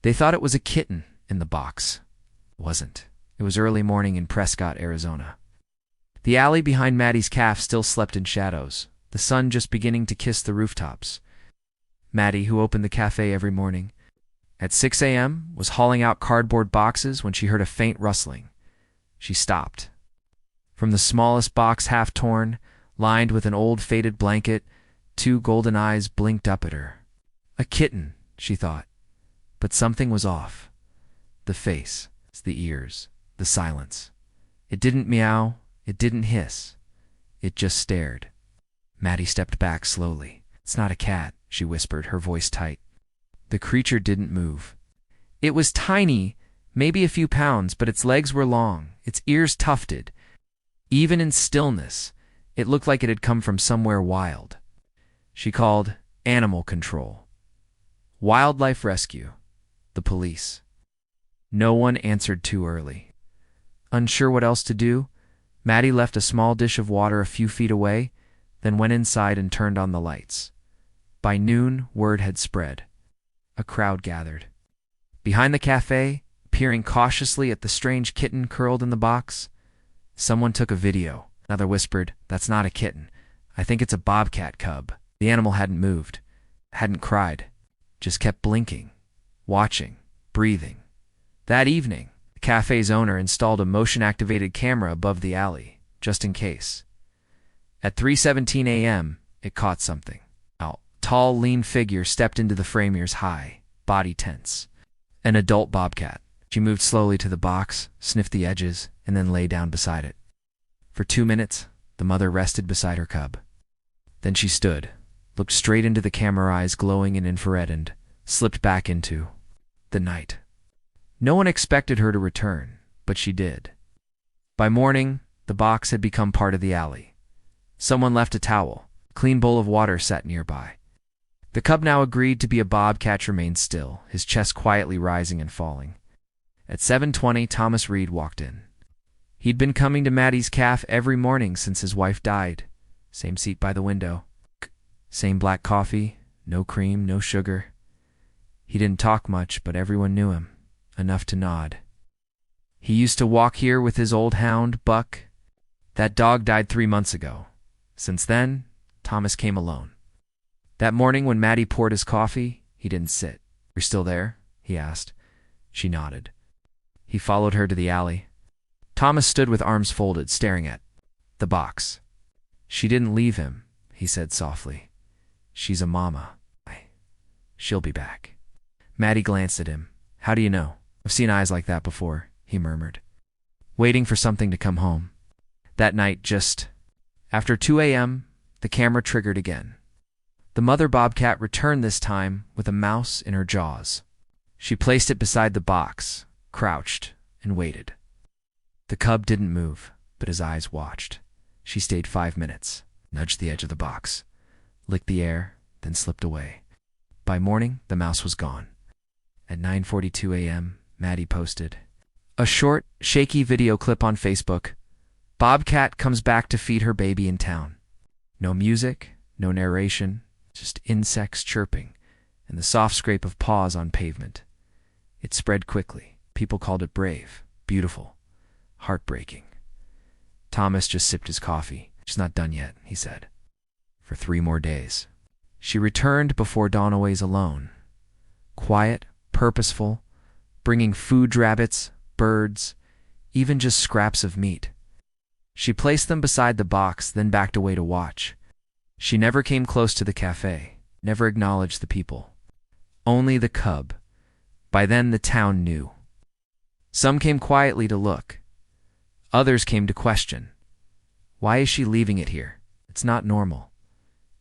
They thought it was a kitten in the box. It wasn't. It was early morning in Prescott, Arizona. The alley behind Maddie's calf still slept in shadows, the sun just beginning to kiss the rooftops. Maddie, who opened the cafe every morning at 6 a.m., was hauling out cardboard boxes when she heard a faint rustling. She stopped. From the smallest box, half torn, lined with an old faded blanket, two golden eyes blinked up at her. A kitten, she thought. But something was off. The face, the ears, the silence. It didn't meow, it didn't hiss. It just stared. Maddie stepped back slowly. "It's not a cat," she whispered, her voice tight. The creature didn't move. It was tiny, maybe a few pounds, but its legs were long, its ears tufted. Even in stillness, it looked like it had come from somewhere wild. She called animal control, wildlife rescue, the police. No one answered too early. Unsure what else to do, Maddie left a small dish of water a few feet away, then went inside and turned on the lights. By noon, word had spread. A crowd gathered. Behind the cafe, peering cautiously at the strange kitten curled in the box, someone took a video. Another whispered, "That's not a kitten. I think it's a bobcat cub." The animal hadn't moved, hadn't cried, just kept blinking, watching, breathing. That evening, the cafe's owner installed a motion-activated camera above the alley, just in case. At 3:17 a.m., it caught something. A tall, lean figure stepped into the frame, ears high, body tense. An adult bobcat. She moved slowly to the box, sniffed the edges, and then lay down beside it. For 2 minutes, the mother rested beside her cub. Then she stood, looked straight into the camera, eyes glowing in infrared, and slipped back into the night. No one expected her to return, but she did. By morning, the box had become part of the alley. Someone left a towel. A clean bowl of water sat nearby. The cub now agreed to be a bobcat, remained still, his chest quietly rising and falling. At 7:20, Thomas Reed walked in. He'd been coming to Maddie's calf every morning since his wife died. Same seat by the window. Same black coffee, no cream, no sugar. He didn't talk much, but everyone knew him, enough to nod. He used to walk here with his old hound, Buck. That dog died 3 months ago. Since then, Thomas came alone. That morning when Maddie poured his coffee, he didn't sit. "You're still there?" he asked. She nodded. He followed her to the alley. Thomas stood with arms folded, staring at the box. "She didn't leave him," he said softly. "She's a mama. She'll be back." Maddie glanced at him. "How do you know?" "I've seen eyes like that before," he murmured. Waiting for something to come home. That night, just after 2 a.m., the camera triggered again. The mother bobcat returned, this time with a mouse in her jaws. She placed it beside the box, crouched, and waited. The cub didn't move, but his eyes watched. She stayed 5 minutes, nudged the edge of the box, licked the air, then slipped away. By morning, the mouse was gone. At 9:42 a.m., Maddie posted a short, shaky video clip on Facebook. Bobcat comes back to feed her baby in town. No music, no narration, just insects chirping and the soft scrape of paws on pavement. It spread quickly. People called it brave, beautiful, heartbreaking. Thomas just sipped his coffee. "She's not done yet," he said. For 3 more days. She returned before dawn, always alone. Quiet, purposeful, bringing food, rabbits, birds, even just scraps of meat. She placed them beside the box, then backed away to watch. She never came close to the cafe, never acknowledged the people. Only the cub. By then the town knew. Some came quietly to look. Others came to question. "Why is she leaving it here? It's not normal.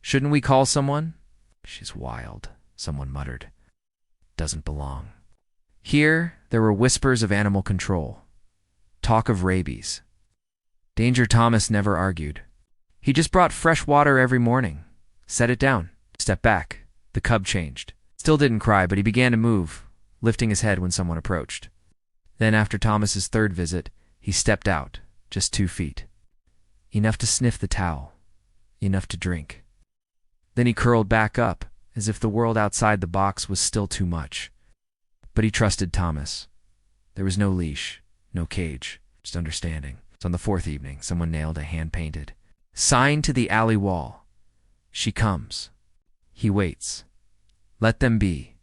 Shouldn't we call someone?" "She's wild," someone muttered. "Doesn't belong." Here, there were whispers of animal control. Talk of rabies. Danger. Thomas never argued. He just brought fresh water every morning. Set it down. Step back. The cub changed. Still didn't cry, but he began to move, lifting his head when someone approached. Then, after Thomas's 3rd visit, he stepped out, just 2 feet. Enough to sniff the towel. Enough to drink. Then he curled back up, as if the world outside the box was still too much. But he trusted Thomas. There was no leash, no cage, just understanding. So on the fourth evening, someone nailed a hand-painted sign to the alley wall. She comes. He waits. Let them be.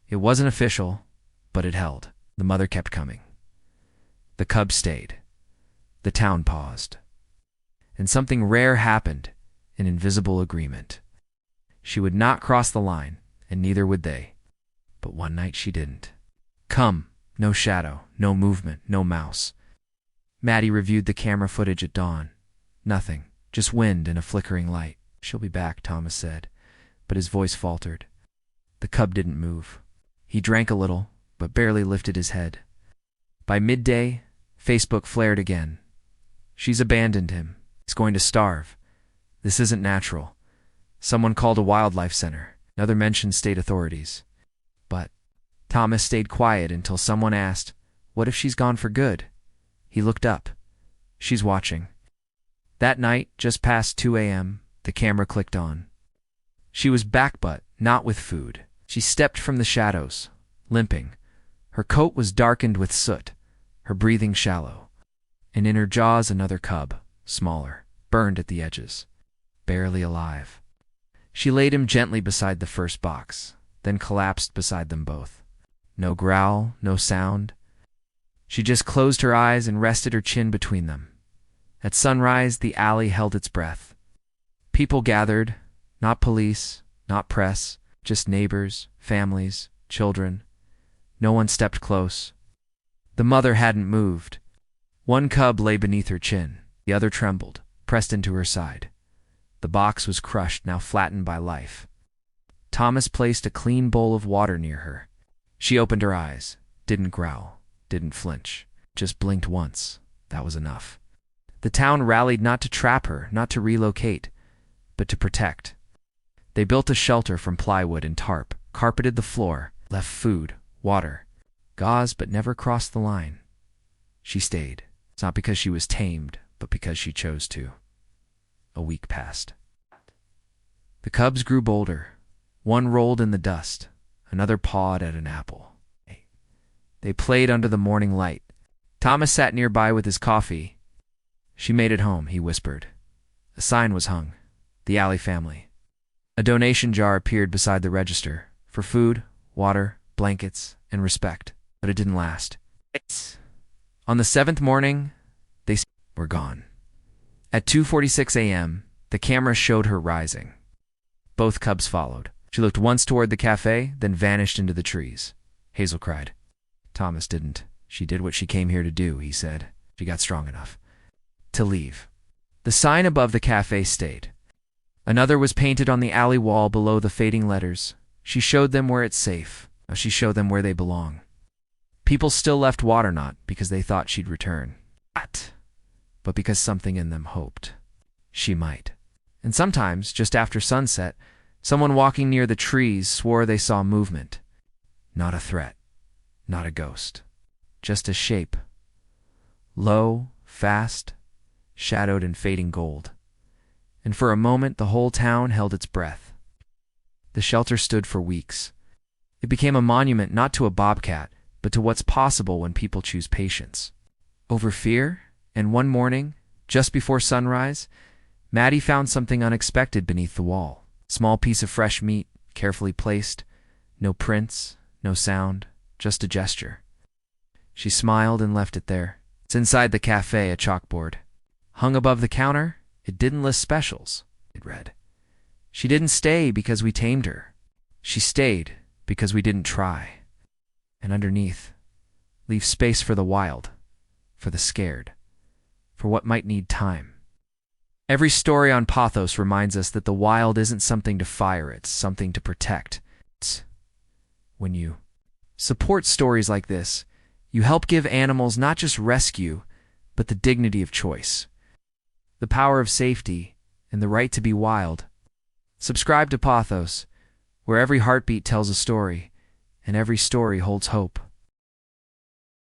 It wasn't official, but it held. The mother kept coming. The cub stayed. The town paused. And something rare happened, an invisible agreement. She would not cross the line, and neither would they. But one night she didn't. Come. No shadow, no movement, no mouse. Maddie reviewed the camera footage at dawn. Nothing, just wind and a flickering light. She'll be back, Thomas said, but his voice faltered. The cub didn't move. He drank a little, but barely lifted his head. By midday, Facebook flared again. She's abandoned him. He's going to starve. This isn't natural. Someone called a wildlife center. Another mentioned state authorities. But Thomas stayed quiet until someone asked, "What if she's gone for good?" He looked up. She's watching. That night, just past 2 a.m., the camera clicked on. She was back, but not with food. She stepped from the shadows, limping. Her coat was darkened with soot, her breathing shallow. And in her jaws another cub, smaller, burned at the edges, barely alive. She laid him gently beside the first box, then collapsed beside them both. No growl, no sound. She just closed her eyes and rested her chin between them. At sunrise, the alley held its breath. People gathered, not police, not press, just neighbors, families, children. No one stepped close. The mother hadn't moved. One cub lay beneath her chin. The other trembled, pressed into her side. The box was crushed, now flattened by life. Thomas placed a clean bowl of water near her. She opened her eyes, didn't growl, didn't flinch, just blinked once. That was enough. The town rallied not to trap her, not to relocate, but to protect. They built a shelter from plywood and tarp, carpeted the floor, left food, water, gauze, but never crossed the line. She stayed. It's not because she was tamed, but because she chose to. A week passed. The cubs grew bolder. One rolled in the dust. Another pawed at an apple. They played under the morning light. Thomas sat nearby with his coffee. She made it home, he whispered. A sign was hung. The alley family. A donation jar appeared beside the register for food, water, blankets, and respect. But it didn't last. On the 7th morning, they were gone. At 2:46 a.m., the camera showed her rising. Both cubs followed. She looked once toward the cafe, then vanished into the trees. Hazel cried. Thomas didn't. She did what she came here to do, he said. She got strong enough to leave. The sign above the cafe stayed. Another was painted on the alley wall below the fading letters. She showed them where it's safe. Now she showed them where they belong. People still left water, not because they thought she'd return, but because something in them hoped she might. And sometimes, just after sunset, someone walking near the trees swore they saw movement. Not a threat, not a ghost, just a shape. Low, fast, shadowed in fading gold. And for a moment the whole town held its breath. The shelter stood for weeks. It became a monument not to a bobcat, but to what's possible when people choose patience over fear. And one morning, just before sunrise, Maddie found something unexpected beneath the wall. Small piece of fresh meat, carefully placed. No prints, no sound, just a gesture. She smiled and left it there. It's inside the cafe, a chalkboard. Hung above the counter, it didn't list specials, it read. She didn't stay because we tamed her. She stayed because we didn't try. And underneath, leave space for the wild, for the scared, for what might need time. Every story on Pawthos reminds us that the wild isn't something to fire, it's something to protect. When you support stories like this, you help give animals not just rescue, but the dignity of choice, the power of safety, and the right to be wild. Subscribe to Pawthos, where every heartbeat tells a story, and every story holds hope.